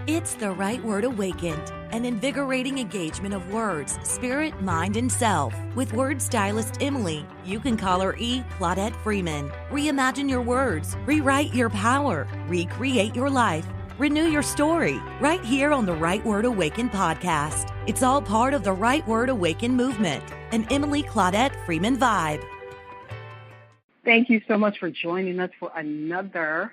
It's the Right Word Awakened, an invigorating engagement of words, spirit, mind, and self. With word stylist Emily, you can call her Claudette Freeman. Reimagine your words, rewrite your power, recreate your life, renew your story, right here on the Right Word Awakened podcast. It's all part of the Right Word Awakened movement, an Emily Claudette Freeman vibe. Thank you so much for joining us for another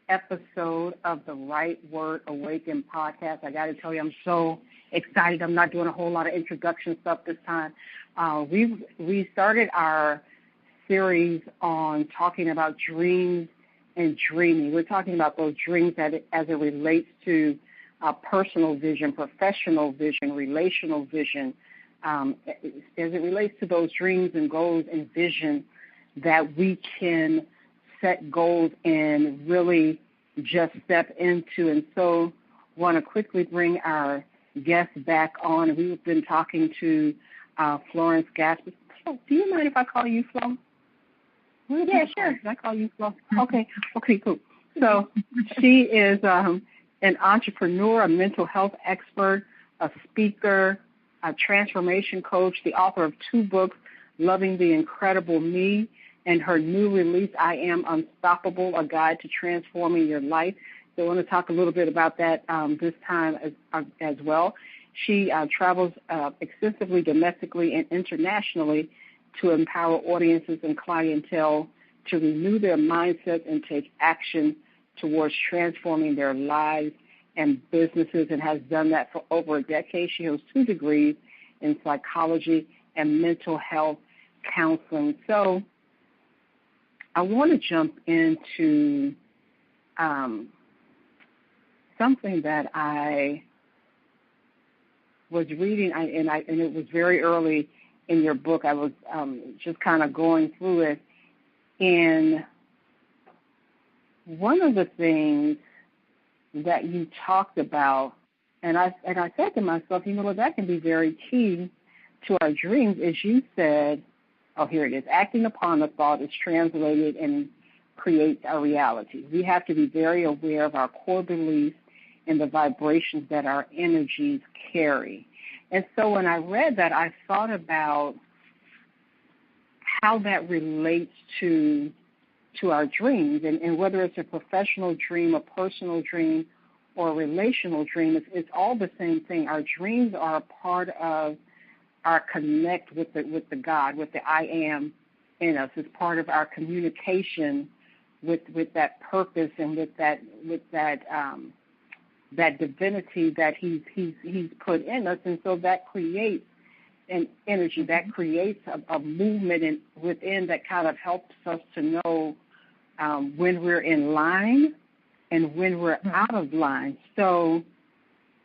episode of the Right Word Awakened podcast. I got to tell you, I'm so excited. I'm not doing a whole lot of introduction stuff this time. We started our series on talking about dreams and dreaming. We're talking about those dreams as it relates to personal vision, professional vision, relational vision, as it relates to those dreams and goals and vision that we can set goals and really just step into. And so want to quickly bring our guest back on. We've been talking to Florence Gaspard. Do you mind if I call you Flo? Yeah, sure. Can I call you Flo? Okay, cool. So she is an entrepreneur, a mental health expert, a speaker, a transformation coach, the author of 2 books, Loving the Incredible Me, and her new release, I Am Unstoppable, A Guide to Transforming Your Life. So I want to talk a little bit about that this time as well. She travels extensively domestically and internationally to empower audiences and clientele to renew their mindsets and take action towards transforming their lives and businesses, and has done that for over a decade. She holds 2 degrees in psychology and mental health counseling. So I want to jump into something that I was reading, and it was very early in your book. I was just kind of going through it, and one of the things that you talked about, and I said to myself, that can be very key to our dreams, is you said, oh, here it is. Acting upon a thought is translated and creates our reality. We have to be very aware of our core beliefs and the vibrations that our energies carry. And so when I read that, I thought about how that relates to our dreams, and whether it's a professional dream, a personal dream, or a relational dream, it's all the same thing. Our dreams are a part of our connect with the God, with the I am in us. It's part of our communication with that purpose and with that divinity that he's put in us. And so that creates an energy, that creates a movement within that kind of helps us to know when we're in line and when we're out of line. So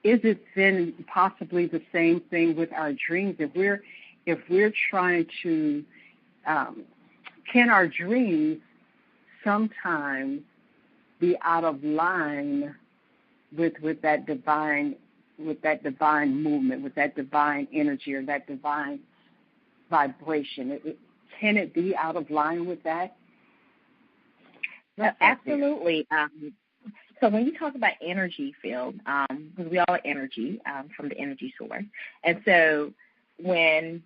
is it then possibly the same thing with our dreams? If we're trying to, can our dreams sometimes be out of line with that divine movement, with that divine energy or that divine vibration? Can it be out of line with that? Absolutely. So when you talk about energy field, because we all are energy from the energy source, and so when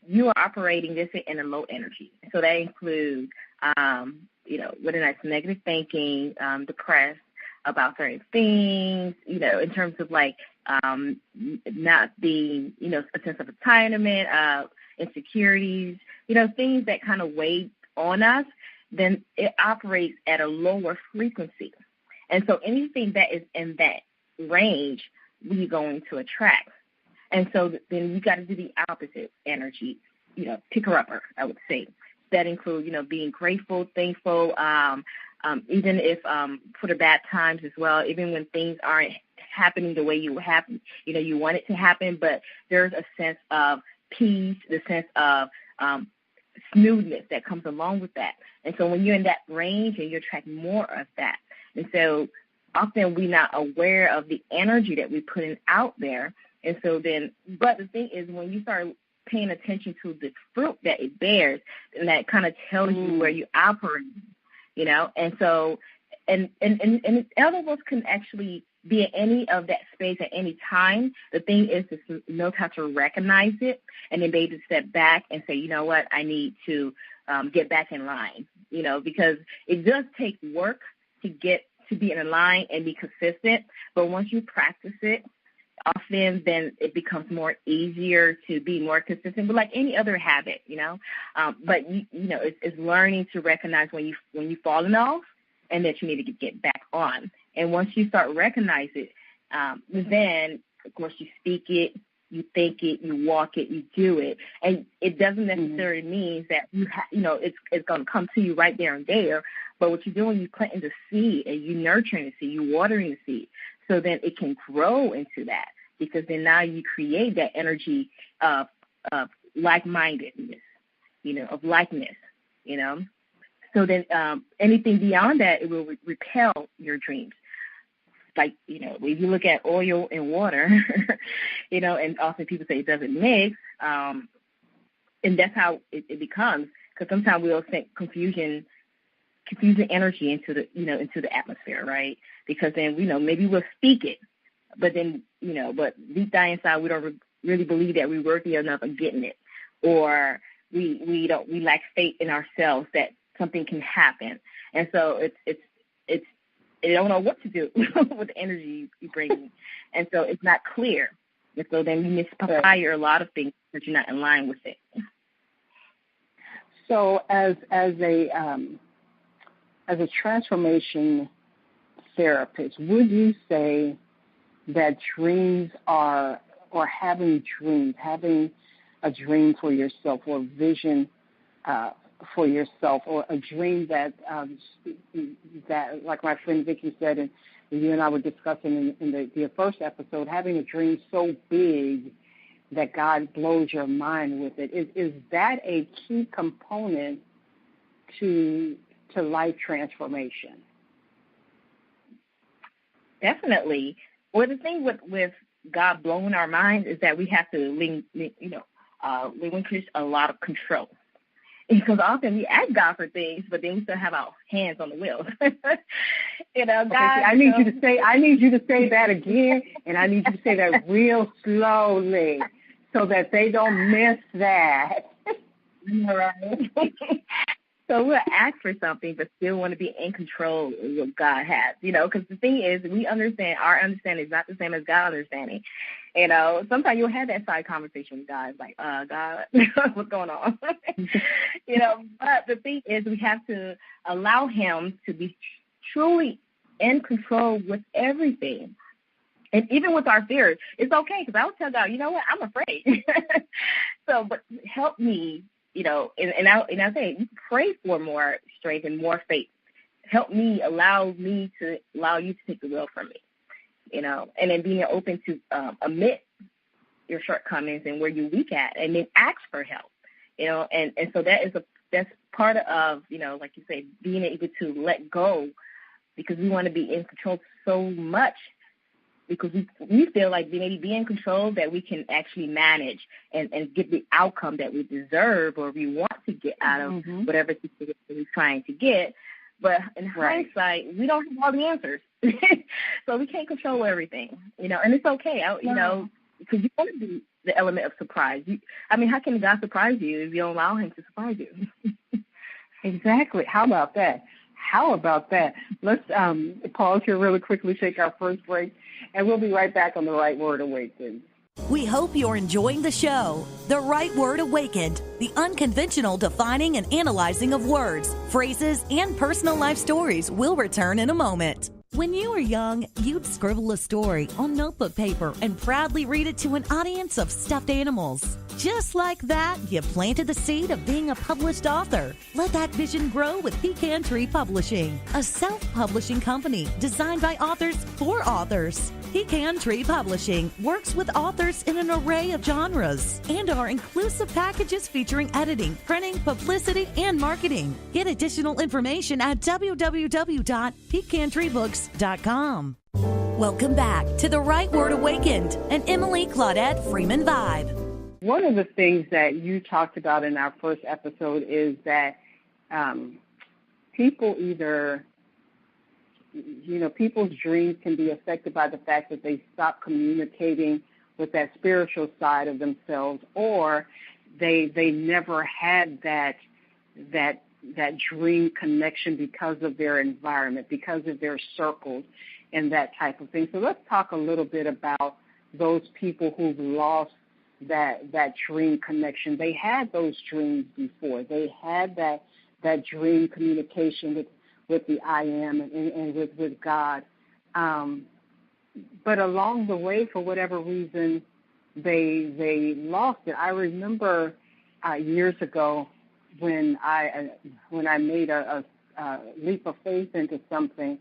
you are operating this in a low energy, so that includes, whether that's negative thinking, depressed about certain things, in terms of like not being, a sense of entitlement, insecurities, things that kind of weigh on us, then it operates at a lower frequency. And so anything that is in that range, we're going to attract. And so then you got to do the opposite energy, picker-upper, I would say. That includes, being grateful, thankful, even if for the bad times as well, even when things aren't happening the way you want it to happen, but there's a sense of peace, the sense of smoothness that comes along with that. And so when you're in that range, and you attract more of that. And so often we're not aware of the energy that we're putting out there. And so then, but the thing is, when you start paying attention to the fruit that it bears, and that kind of tells you where you operate, And so, and other of us can actually be in any of that space at any time. The thing is to know how to recognize it and then be able to step back and say, you know what, I need to get back in line, because it does take work to get to be in line and be consistent. But once you practice it often, then it becomes more easier to be more consistent. But like any other habit, but it's learning to recognize when you've fallen off and that you need to get back on. And once you start recognize it, then of course you speak it, you think it, you walk it, you do it. And it doesn't necessarily mean that it's going to come to you right there and there. But what you're doing, you're planting the seed and you're nurturing the seed, you're watering the seed. So then it can grow into that, because then now you create that energy of like-mindedness, of likeness, So then anything beyond that, it will repel your dreams. Like, if you look at oil and water, and often people say it doesn't mix, and that's how it becomes. Because sometimes we'll send confusing energy into the atmosphere, right? Because then, maybe we'll speak it, but then, but deep down inside, we don't really believe that we're worthy enough of getting it, or we lack faith in ourselves that something can happen. And so they don't know what to do with the energy you bring, and so it's not clear. And so then you misfire a lot of things that you're not in line with it. So as a transformation therapist, would you say that dreams or having a dream for yourself, or vision for yourself, or a dream that like my friend Vicki said, and you and I were discussing in the first episode, having a dream so big that God blows your mind with it, is that a key component to life transformation? Definitely. Well, the thing with God blowing our minds is that we have to relinquish a lot of control. Because often we ask God for things, but then we still have our hands on the wheel. God. I need you to say that again, and I need you to say that real slowly so that they don't miss that. All right. So we'll ask for something, but still want to be in control of what God has, because the thing is, we understand, our understanding is not the same as God's understanding. Sometimes you'll have that side conversation with God, like, God, what's going on? But the thing is, we have to allow him to be truly in control with everything. And even with our fears, it's okay, because I would tell God, you know what, I'm afraid. But help me. And I say, pray for more strength and more faith. Help me, allow you to take the will from me, and then being open to admit your shortcomings and where you're weak at, and then ask for help, and so that's part of, like you say, being able to let go, because we want to be in control so much, because we feel like maybe being in control that we can actually manage and get the outcome that we deserve or we want to get out of whatever situation we're trying to get. But in hindsight, we don't have all the answers. So we can't control everything, and it's okay, because you want to be the element of surprise. How can God surprise you if you don't allow him to surprise you? Exactly. How about that? Let's pause here really quickly, take our first break, and we'll be right back on The Right Word Awakened. We hope you're enjoying the show. The Right Word Awakened, the unconventional defining and analyzing of words, phrases, and personal life stories will return in a moment. When you were young, you'd scribble a story on notebook paper and proudly read it to an audience of stuffed animals. Just like that, you planted the seed of being a published author. Let that vision grow with Pecan Tree Publishing, a self-publishing company designed by authors for authors. Pecan Tree Publishing works with authors in an array of genres, and our inclusive packages featuring editing, printing, publicity, and marketing. Get additional information at www.pecantreebooks.com. Welcome back to The Right Word Awakened, an Emily Claudette Freeman vibe. One of the things that you talked about in our first episode is that people either people's dreams can be affected by the fact that they stop communicating with that spiritual side of themselves, or they never had that dream connection because of their environment, because of their circles and that type of thing. So let's talk a little bit about those people who've lost that dream connection. They had those dreams before. They had that dream communication with the I am and with God. But along the way, for whatever reason, they lost it. I remember years ago when I made a leap of faith into something.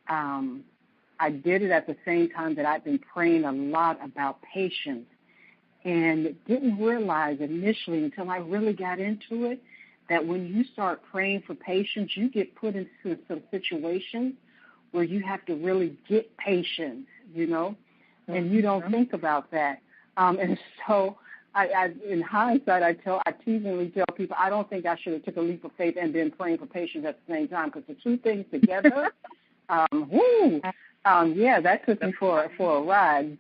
I did it at the same time that I'd been praying a lot about patience, and didn't realize initially until I really got into it that when you start praying for patience, you get put into some situations where you have to really get patience, and you don't think about that. And so I in hindsight, I teasingly tell people, I don't think I should have took a leap of faith and been praying for patience at the same time, because the two things together, that took me for a ride.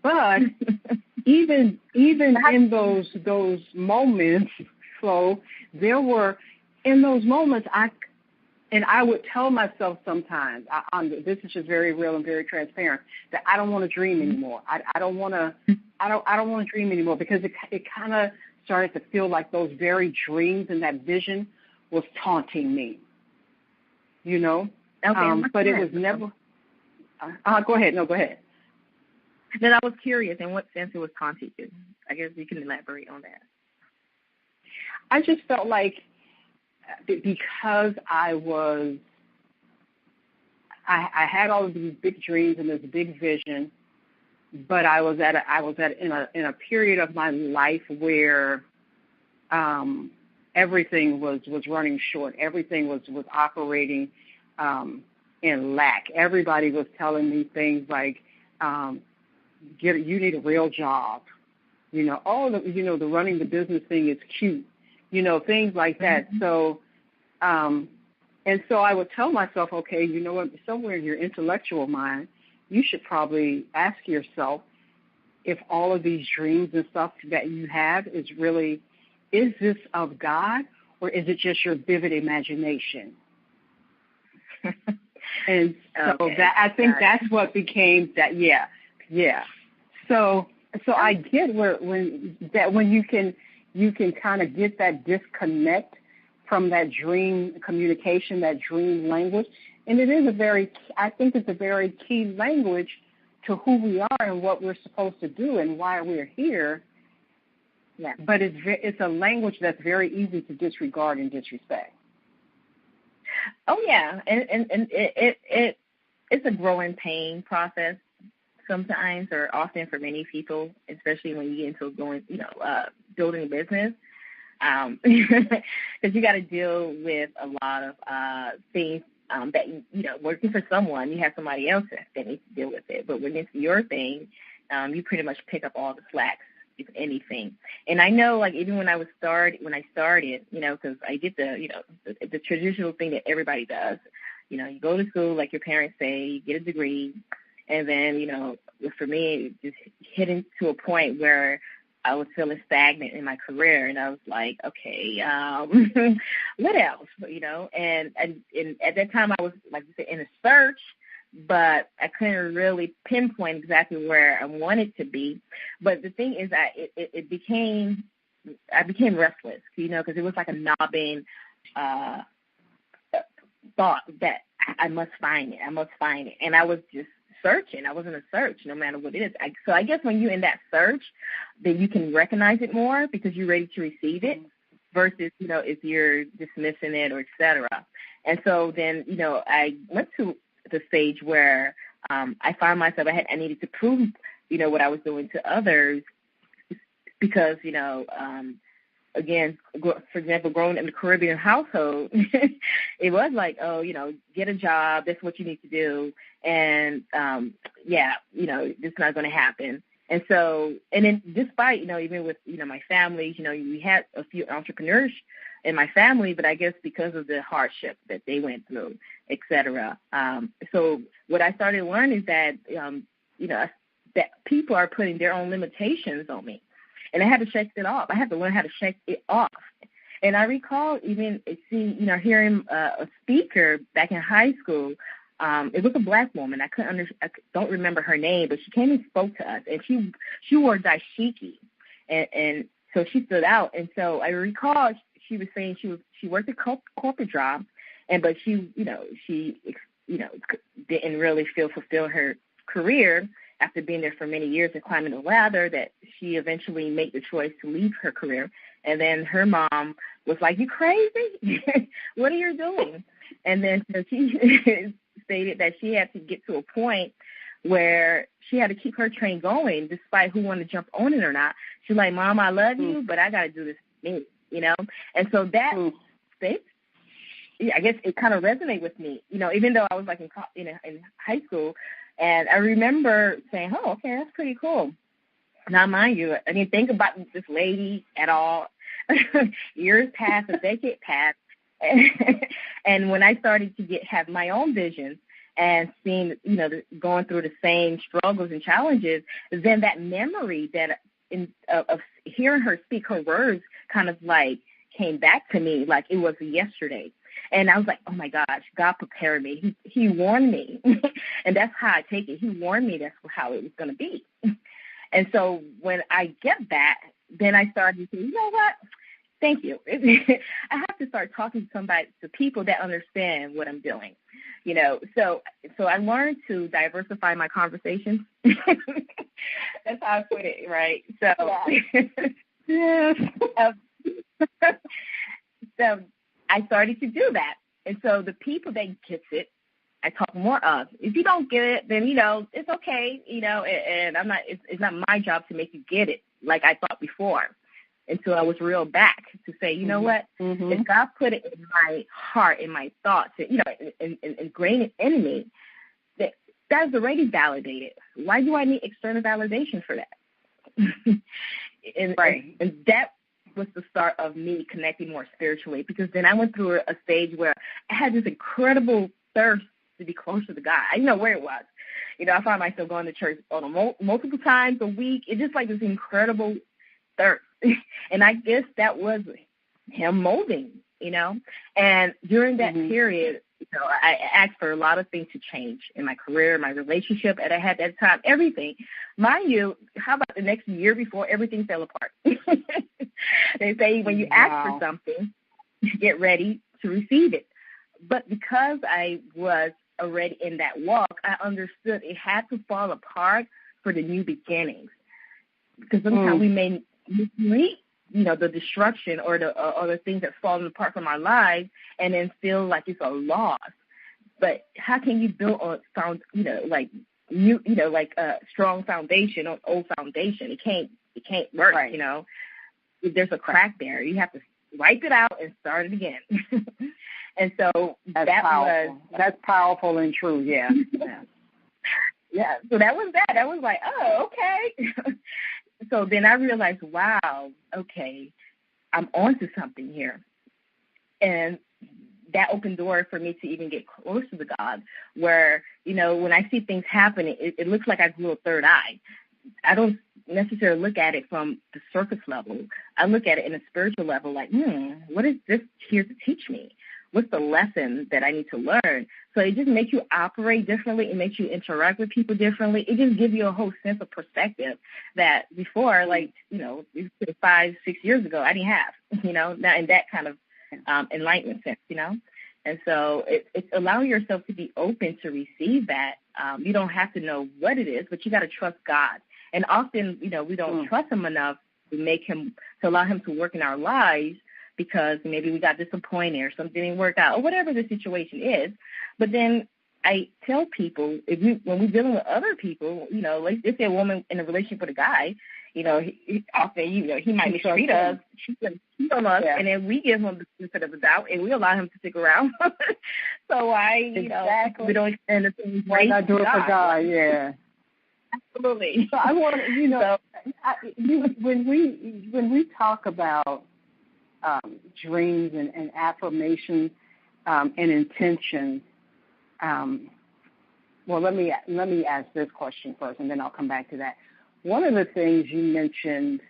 But even in those moments, Flo, there were, in those moments, I would tell myself sometimes, this is just very real and very transparent, that I don't want to dream anymore. I don't want to dream anymore, because it kind of started to feel like those very dreams and that vision was taunting me, Okay, but it was never. Go ahead. No, go ahead. Then I was curious in what sense it was taunting you. I guess you can elaborate on that. I just felt like because I had all of these big dreams and this big vision, but I was in a period of my life where everything was running short. Everything was operating in lack. Everybody was telling me things like, you need a real job. The running the business thing is cute. Things like that. Mm-hmm. So, and so I would tell myself, okay, you know what, somewhere in your intellectual mind, you should probably ask yourself if all of these dreams and stuff that you have is this of God, or is it just your vivid imagination? And so I think that's what became that. Yeah. So I get when you can kind of get that disconnect from that dream communication, that dream language, and it is I think it's a very key language to who we are and what we're supposed to do and why we're here. Yeah. But it's a language that's very easy to disregard and disrespect. Oh yeah, and it's a growing pain process sometimes, or often for many people, especially when you get into building a business, because you got to deal with a lot of things that working for someone, you have somebody else that needs to deal with it. But when it's your thing, you pretty much pick up all the slacks, if anything. And I know, like, even when I started, because I did the traditional thing that everybody does. You go to school, like your parents say, you get a degree, and then, for me, it just hitting to a point where I was feeling stagnant in my career, and I was like, okay, what else? And at that time I was, like you said, in a search, but I couldn't really pinpoint exactly where I wanted to be. But the thing is that I became restless, because it was like a nagging thought that I must find it. And I was just searching. I was in a search, no matter what it is. So I guess when you're in that search, then you can recognize it more because you're ready to receive it, versus, if you're dismissing it or et cetera. And so then, I went to the stage where I found myself, I needed to prove, what I was doing to others, because, again, for example, growing in the Caribbean household, it was like, get a job, that's what you need to do, and, this is not going to happen. And so, and then despite, even with, my family, we had a few entrepreneurs in my family, but I guess because of the hardship that they went through, et cetera. So what I started learning is that, that people are putting their own limitations on me. And I had to shake it off. I had to learn how to shake it off. And I recall even hearing a speaker back in high school. It was a black woman. I don't remember her name, but she came and spoke to us. And she wore dashiki. And so she stood out. And so I recall she was saying she worked a corporate job, but she didn't really fulfill her career after being there for many years and climbing the ladder, that she eventually made the choice to leave her career. And then her mom was like, "You crazy? What are you doing?" And then she stated that she had to get to a point where she had to keep her train going despite who wanted to jump on it or not. She's like, "Mom, I love you, but I got to do this for me," And so that I guess it kind of resonated with me, even though I was like in high school. And I remember saying, "Oh, okay, that's pretty cool." Now, mind you, I didn't think about this lady at all. Years passed, a decade passed. And when I started to have my own vision and seeing, going through the same struggles and challenges, then that memory of hearing her speak, her words kind of like came back to me like it was yesterday. And I was like, oh, my gosh, God prepared me. He warned me. And that's how I take it. He warned me that's how it was going to be. And so when I get that, then I started to say, you know what? Thank you. I have to start talking to people that understand what I'm doing. So I learned to diversify my conversations. That's how I put it, right? So, yeah. So I started to do that. And so the people that gets it, I talk more of. If you don't get it, then, it's okay, and it's not my job to make you get it like I thought before, until I was real back to say, you know what, if God put it in my heart, in my thoughts, and ingrained it in me, that's already validated. Why do I need external validation for that? And that was the start of me connecting more spiritually, because then I went through a stage where I had this incredible thirst to be closer to God. I didn't know where it was. I found myself going to church multiple times a week. It's just like this incredible thirst. And I guess that was him molding, And during that period, I asked for a lot of things to change in my career, my relationship that I had at that time, everything. Mind you, how about the next year before everything fell apart? They say when you ask for something, get ready to receive it. But because I was already in that walk, I understood it had to fall apart for the new beginnings. Because sometimes we may meet, the destruction or the things that fallen apart from our lives, and then feel like it's a loss. But how can you build a strong foundation on old foundation? It can't work. Right. If there's a crack there, you have to wipe it out and start it again. And so that's powerful and true. Yeah. Yeah. So that was that. I was like, oh, okay. So then I realized, wow, okay, I'm onto something here. And that opened door for me to even get closer to God, where, when I see things happen, it looks like I grew a third eye. I don't necessarily look at it from the surface level. I look at it in a spiritual level, like, what is this here to teach me? What's the lesson that I need to learn? So it just makes you operate differently. It makes you interact with people differently. It just gives you a whole sense of perspective that before, 5-6 years ago, I didn't have, not in that kind of enlightenment sense, And so it's allowing yourself to be open to receive that. You don't have to know what it is, but you got to trust God. And often, we don't trust him enough to allow him to work in our lives, because maybe we got disappointed or something didn't work out or whatever the situation is. But then I tell people, when we're dealing with other people, like let's say a woman in a relationship with a guy, often, he might mistreat us, cheat on us, and then we give him the benefit of the doubt and we allow him to stick around. So why, we don't extend the same grace. Why not do it for God? Yeah. Absolutely. So I want to, when we talk about dreams and affirmations and intentions. Well, let me ask this question first, and then I'll come back to that. One of the things you mentioned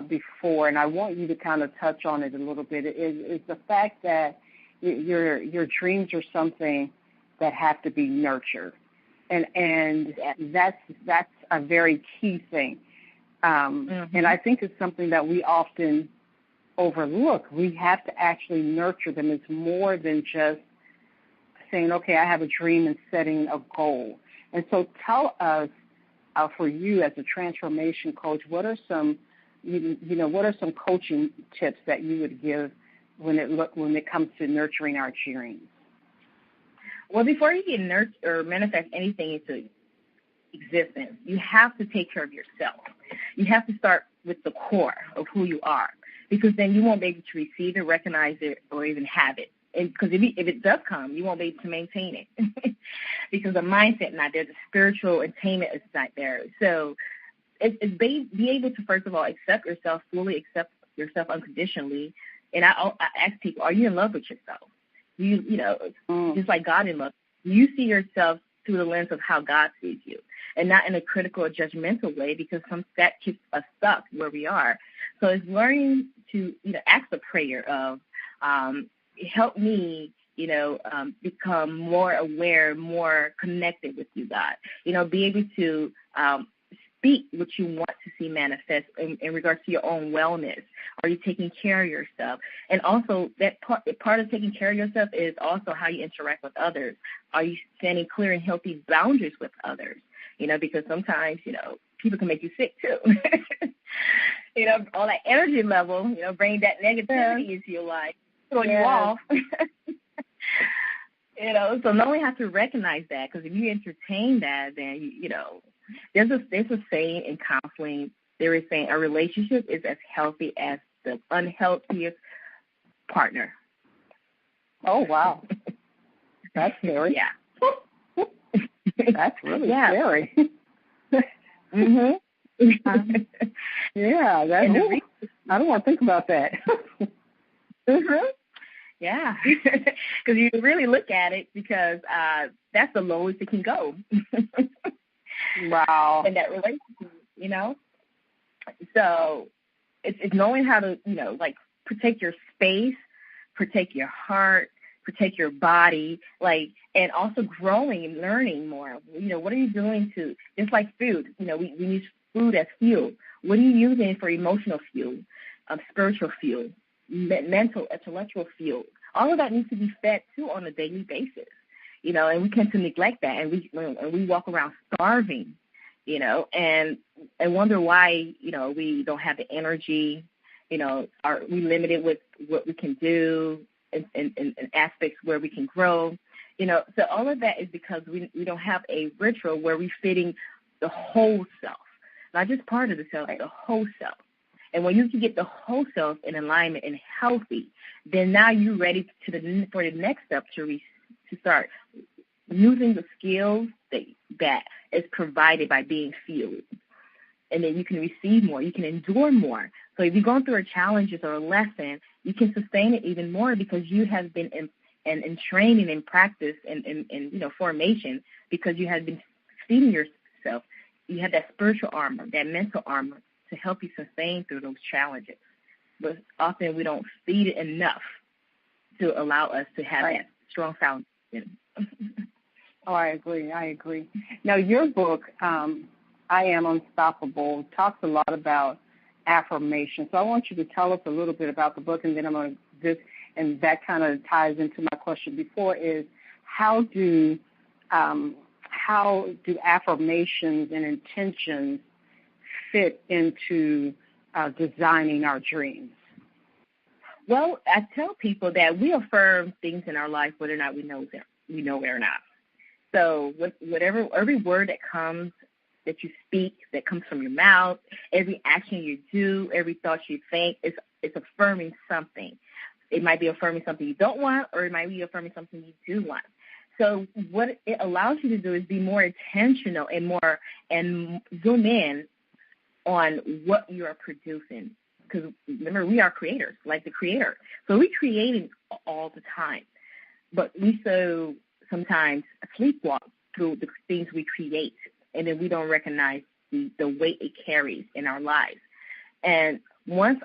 before, and I want you to kind of touch on it a little bit, is the fact that your dreams are something that have to be nurtured, and that's a very key thing. And I think it's something that we often overlook. We have to actually nurture them. It's more than just saying, okay, I have a dream and setting a goal. And so tell us, for you as a transformation coach, what are some, what are some coaching tips that you would give when it comes to nurturing our dreams? Well, before you can nurture or manifest anything into existence, you have to take care of yourself. You have to start with the core of who you are, because then you won't be able to receive it, recognize it, or even have it. Because if it does come, you won't be able to maintain it because the mindset is not there, the spiritual attainment is not there. So it's be able to, first of all, accept yourself fully, accept yourself unconditionally. And I ask people, are you in love with yourself? Just like God in love, you see yourself through the lens of how God sees you, and not in a critical or judgmental way, because that keeps us stuck where we are. So it's learning to ask the prayer of, help me, become more aware, more connected with you, God. Be able to speak what you want to see manifest in regards to your own wellness. Are you taking care of yourself? And also, that part of taking care of yourself is also how you interact with others. Are you setting clear and healthy boundaries with others? Because sometimes, people can make you sick too. All that energy level, bring that negativity into your life, throw you off. So knowing how to recognize that, because if you entertain that, then, there's a saying in counseling, there is saying a relationship is as healthy as the unhealthiest partner. Oh, wow. That's scary. Yeah. That's really scary. Yeah, I don't want to think about that. Yeah, because you really look at it, because that's the lowest it can go. Wow. In that relationship, So it's knowing how to, protect your space, protect your heart, protect your body, and also growing and learning more. What are you doing to, just like food, we use food as fuel. What are you using for emotional fuel, spiritual fuel, mental, intellectual fuel? All of that needs to be fed too on a daily basis, and we tend to neglect that, and we walk around starving, and wonder why, we don't have the energy, are we limited with what we can do in aspects where we can grow, so all of that is because we don't have a ritual where we're fitting the whole self, not just part of the self, the whole self. And when you can get the whole self in alignment and healthy, then now you're ready for the next step to start using the skills that is provided by being fueled. And then you can receive more, you can endure more. So if you're going through a challenge or a lesson, you can sustain it even more, because you have been in training and practice and formation, because you have been feeding yourself. You have that spiritual armor, that mental armor, to help you sustain through those challenges. But often we don't feed it enough to allow us to have that strong foundation. Oh, I agree. Now, your book, I Am Unstoppable, talks a lot about affirmation. So I want you to tell us a little bit about the book, and then I'm going to and that kind of ties into my question before, is how do affirmations and intentions fit into designing our dreams? Well, I tell people that we affirm things in our life whether or not we know it or not. So every word that comes, that you speak, that comes from your mouth, every action you do, every thought you think, it's affirming something. It might be affirming something you don't want, or it might be affirming something you do want. So what it allows you to do is be more intentional and zoom in on what you are producing because remember, we are creators, like the creator. So we creating all the time. But we so sometimes sleepwalk through the things we create, and then we don't recognize the weight it carries in our lives. And once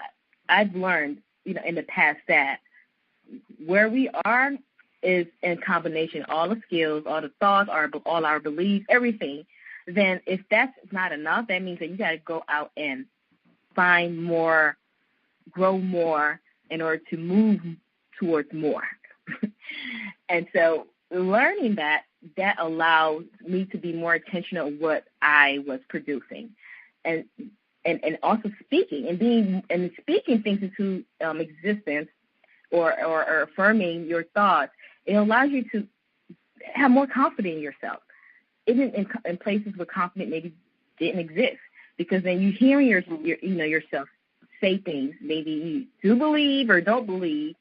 I've learned, in the past that where we are is in combination, all the skills, all the thoughts, all our beliefs, everything, then if that's not enough, that means that you got to go out and find more, grow more in order to move towards more. And so learning that allows me to be more intentional of what I was producing, and also speaking and speaking things into existence, or affirming your thoughts. It allows you to have more confidence in yourself, even in places where confidence maybe didn't exist, because then you're hearing yourself say things maybe you do believe or don't believe,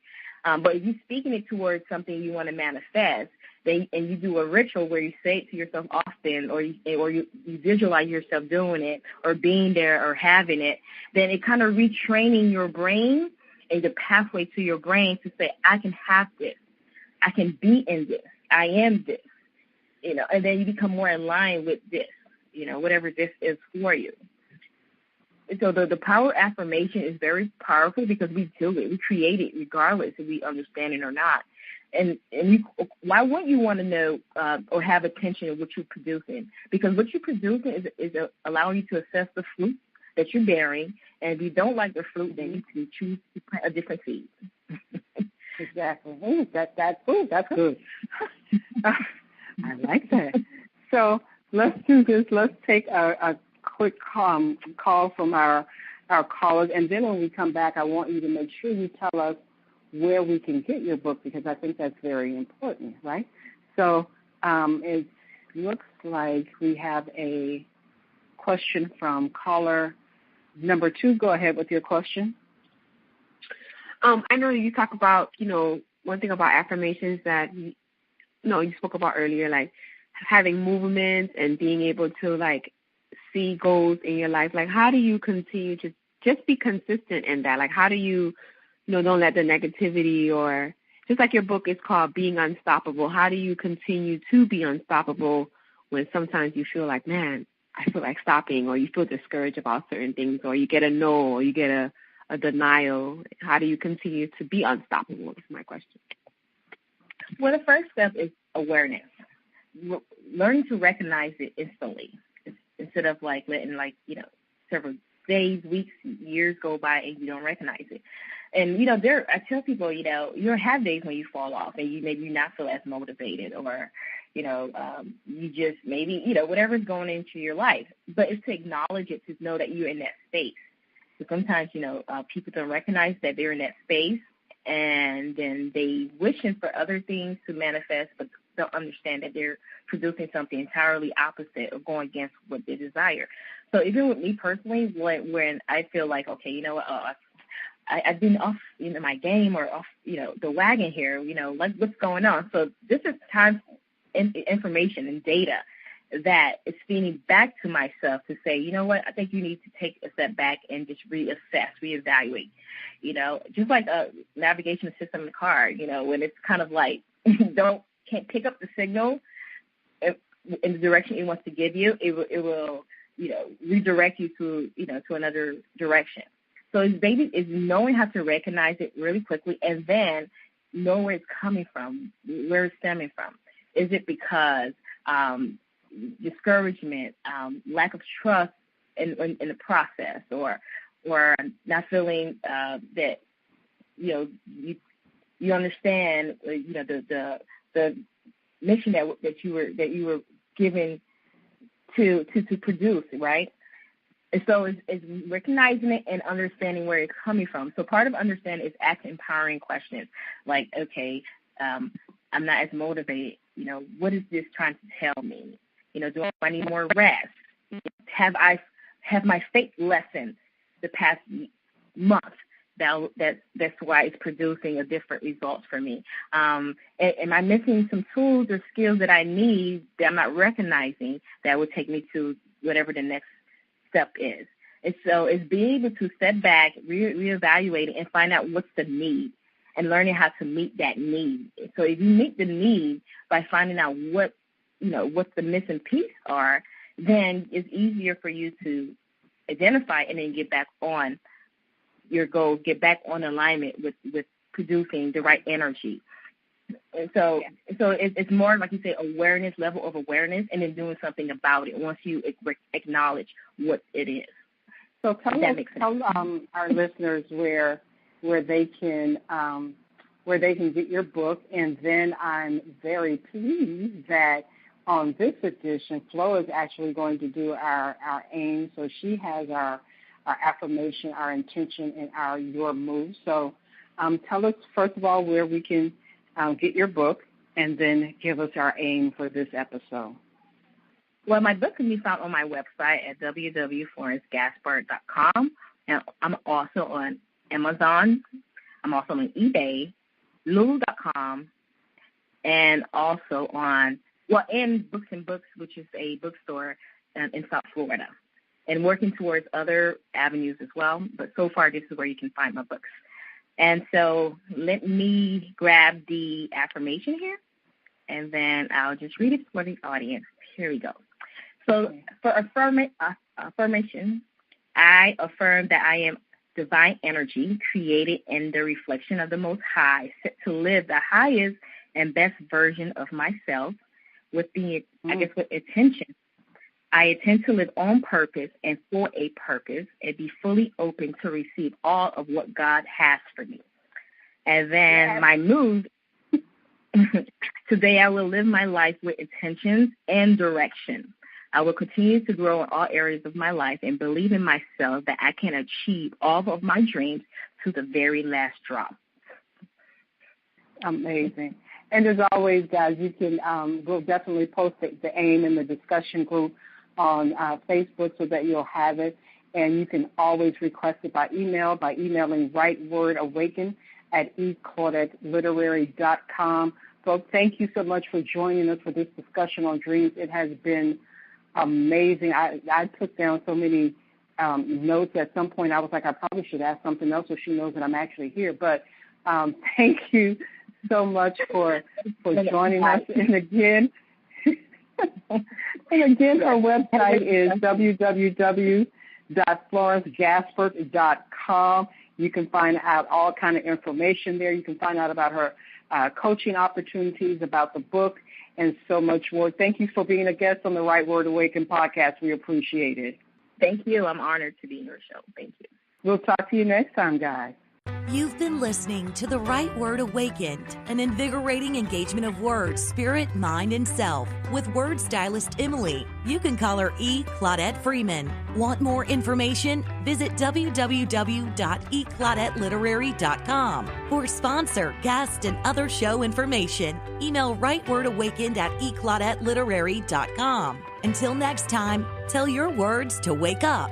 but if you're speaking it towards something you want to manifest, and you do a ritual where you say it to yourself often, or you visualize yourself doing it or being there or having it, then it kind of retraining your brain and the pathway to your brain to say, I can have this, I can be in this, I am this, and then you become more in line with this, whatever this is for you. So the power of affirmation is very powerful because we do it, we create it regardless if we understand it or not. And why wouldn't you want to know or have attention of what you're producing? Because what you're producing is allowing you to assess the fruit that you're bearing. And if you don't like the fruit, then you can choose to plant a different seed. Exactly. Ooh, that's good. I like that. So let's do this. Let's take a quick call from our callers. And then when we come back, I want you to make sure you tell us where we can get your book, because I think that's very important, right? So it looks like we have a question from caller number 2. Go ahead with your question. I know you talk about, one thing about affirmations that, you spoke about earlier, like having movements and being able to, like, see goals in your life. Like, how do you continue to just be consistent in that? Like, how do you, don't let the negativity, or just like your book is called Being Unstoppable, how do you continue to be unstoppable when sometimes you feel like, man, I feel like stopping, or you feel discouraged about certain things, or you get a no, or you get a denial? How do you continue to be unstoppable is my question. Well, the first step is awareness. Learning to recognize it instantly instead of like letting several days, weeks, years go by and you don't recognize it. And, I tell people, you'll have days when you fall off and you maybe not feel as motivated, or, you just maybe, whatever's going into your life. But it's to acknowledge it, to know that you're in that space. So sometimes, people don't recognize that they're in that space, and then they wishing for other things to manifest, but don't understand that they're producing something entirely opposite or going against what they desire. So even with me personally, when I feel like, okay, I've been off, my game, or off, the wagon here, like what's going on. So this is time, information and data that is feeding back to myself to say, you know what, I think you need to take a step back and just reassess, reevaluate, just like a navigation system in the car, when it's kind of like, can't pick up the signal in the direction it wants to give you, it will redirect you to, to another direction. So it's knowing how to recognize it really quickly, and then know where it's coming from, where it's stemming from. Is it because discouragement, lack of trust in the process, or not feeling that you understand the mission that you were given to produce, right? And so it's recognizing it and understanding where it's coming from. So part of understanding is asking empowering questions like, okay, I'm not as motivated. What is this trying to tell me? Do I need more rest? Have my faith lessened the past month? That's why it's producing a different result for me. Am I missing some tools or skills that I need that I'm not recognizing that would take me to whatever the next step is? And so it's being able to step back, reevaluate, and find out what's the need and learning how to meet that need. So if you meet the need by finding out what the missing piece are, then it's easier for you to identify and then get back on your goal, get back on alignment with producing the right energy. And so it's more, like you say, level of awareness, and then doing something about it once you acknowledge what it is. So tell our listeners where they can get your book, and then I'm very pleased that on this edition, Flo is actually going to do our aim. So she has our affirmation, our intention, and your move. So tell us first of all where we can get your book, and then give us our aim for this episode. Well, my book can be found on my website at WWA.FlorenceGaspard.com. And I'm also on Amazon. I'm also on eBay, Lulu.com, and also on, and Books and Books, which is a bookstore in South Florida, and working towards other avenues as well. But so far, this is where you can find my books. And so let me grab the affirmation here, and then I'll just read it for the audience. Here we go. So for affirmation, I affirm that I am divine energy created in the reflection of the Most High, set to live the highest and best version of myself with intention. I intend to live on purpose and for a purpose and be fully open to receive all of what God has for me. And then my move, today I will live my life with intentions and direction. I will continue to grow in all areas of my life and believe in myself that I can achieve all of my dreams to the very last drop. Amazing. And as always, guys, you can we'll definitely post the aim in the discussion group on Facebook so that you'll have it. And you can always request it by emailing rightwordawaken@eclaudetliterary.com. Folks, thank you so much for joining us for this discussion on dreams. It has been amazing. I took down so many notes. At some point I was like, I probably should ask something else so she knows that I'm actually here. But thank you so much for joining us. And again, her website is www.FlorenceGaspard.com. You can find out all kind of information there. You can find out about her coaching opportunities, about the book, and so much more. Thank you for being a guest on the Right Word Awaken podcast. We appreciate it. Thank you. I'm honored to be in your show. Thank you. We'll talk to you next time, guys. You've been listening to The Right Word Awakened, an invigorating engagement of words, spirit, mind, and self with word stylist Emily. You can call her E. Claudette Freeman. Want more information? Visit www.eclaudetliterary.com. For sponsor, guest, and other show information, email rightwordawakened@eclaudetliterary.com. Until next time, tell your words to wake up.